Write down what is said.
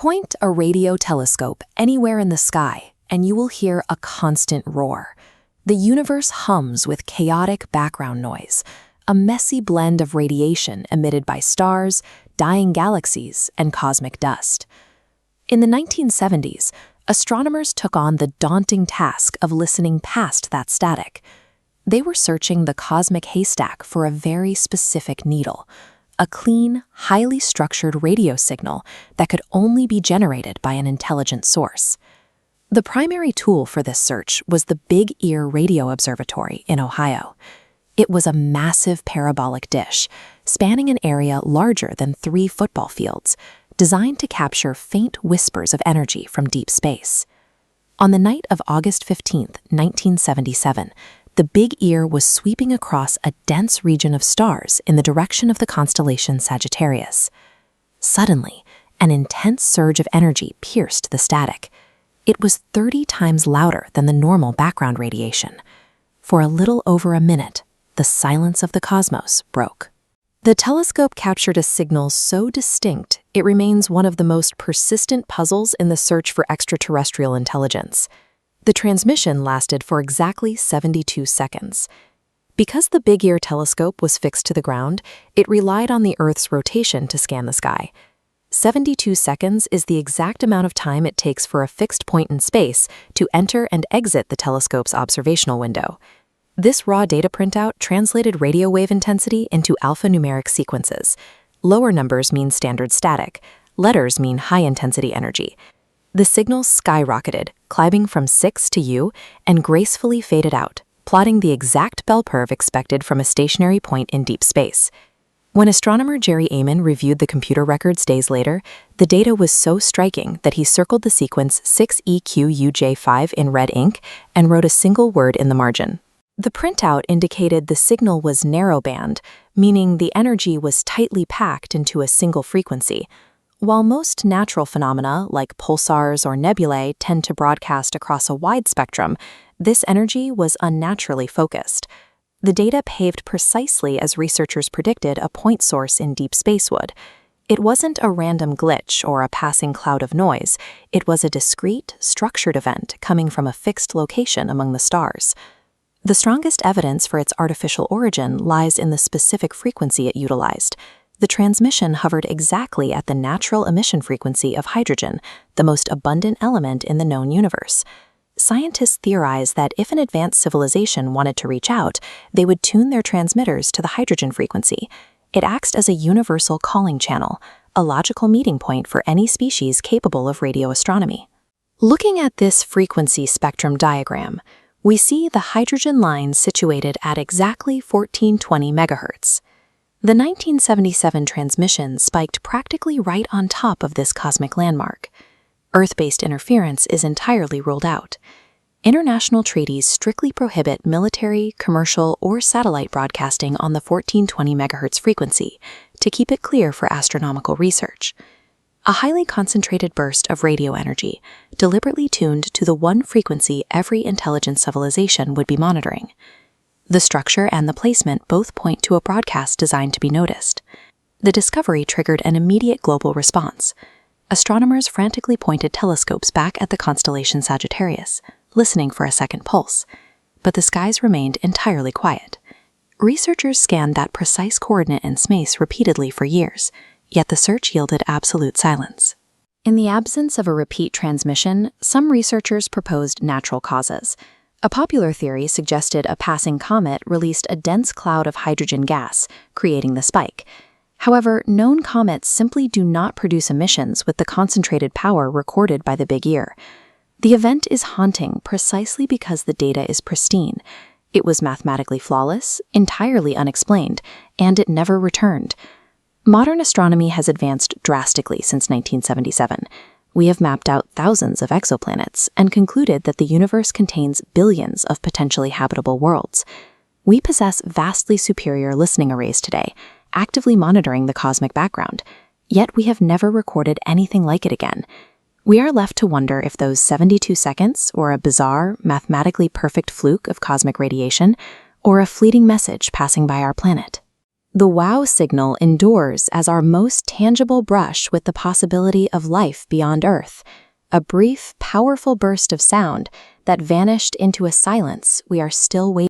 Point a radio telescope anywhere in the sky, and you will hear a constant roar. The universe hums with chaotic background noise, a messy blend of radiation emitted by stars, dying galaxies, and cosmic dust. In the 1970s, astronomers took on the daunting task of listening past that static. They were searching the cosmic haystack for a very specific needle, a clean, highly structured radio signal that could only be generated by an intelligent source. The primary tool for this search was the Big Ear Radio Observatory in Ohio. It was a massive parabolic dish, spanning an area larger than 3 football fields, designed to capture faint whispers of energy from deep space. On the night of August 15, 1977, the Big Ear was sweeping across a dense region of stars in the direction of the constellation Sagittarius. Suddenly, an intense surge of energy pierced the static. It was 30 times louder than the normal background radiation. For a little over a minute, the silence of the cosmos broke. The telescope captured a signal so distinct, it remains one of the most persistent puzzles in the search for extraterrestrial intelligence. The transmission lasted for exactly 72 seconds. Because the Big Ear telescope was fixed to the ground, it relied on the Earth's rotation to scan the sky. 72 seconds is the exact amount of time it takes for a fixed point in space to enter and exit the telescope's observational window. This raw data printout translated radio wave intensity into alphanumeric sequences. Lower numbers mean standard static, letters mean high-intensity energy. The signal skyrocketed, climbing from 6 to U, and gracefully faded out, plotting the exact bell curve expected from a stationary point in deep space. When astronomer Jerry Amon reviewed the computer records days later, the data was so striking that he circled the sequence 6EQUJ5 in red ink and wrote a single word in the margin. The printout indicated the signal was narrowband, meaning the energy was tightly packed into a single frequency. While most natural phenomena, like pulsars or nebulae, tend to broadcast across a wide spectrum, this energy was unnaturally focused. The data paved precisely as researchers predicted a point source in deep space would. It wasn't a random glitch or a passing cloud of noise. It was a discrete, structured event coming from a fixed location among the stars. The strongest evidence for its artificial origin lies in the specific frequency it utilized. The transmission hovered exactly at the natural emission frequency of hydrogen, the most abundant element in the known universe. Scientists theorize that if an advanced civilization wanted to reach out, they would tune their transmitters to the hydrogen frequency. It acts as a universal calling channel, a logical meeting point for any species capable of radio astronomy. Looking at this frequency spectrum diagram, we see the hydrogen line situated at exactly 1420 MHz. The 1977 transmission spiked practically right on top of this cosmic landmark. Earth-based interference is entirely ruled out. International treaties strictly prohibit military, commercial, or satellite broadcasting on the 1420 MHz frequency to keep it clear for astronomical research. A highly concentrated burst of radio energy, deliberately tuned to the one frequency every intelligent civilization would be monitoring. The structure and the placement both point to a broadcast designed to be noticed. The discovery triggered an immediate global response. Astronomers frantically pointed telescopes back at the constellation Sagittarius, listening for a second pulse. But the skies remained entirely quiet. Researchers scanned that precise coordinate in space repeatedly for years, yet the search yielded absolute silence. In the absence of a repeat transmission, some researchers proposed natural causes. A popular theory suggested a passing comet released a dense cloud of hydrogen gas, creating the spike. However, known comets simply do not produce emissions with the concentrated power recorded by the Big Ear. The event is haunting precisely because the data is pristine. It was mathematically flawless, entirely unexplained, and it never returned. Modern astronomy has advanced drastically since 1977. We have mapped out thousands of exoplanets and concluded that the universe contains billions of potentially habitable worlds. We possess vastly superior listening arrays today, actively monitoring the cosmic background, yet we have never recorded anything like it again. We are left to wonder if those 72 seconds were a bizarre, mathematically perfect fluke of cosmic radiation, or a fleeting message passing by our planet. The wow signal endures as our most tangible brush with the possibility of life beyond Earth, a brief, powerful burst of sound that vanished into a silence we are still waiting.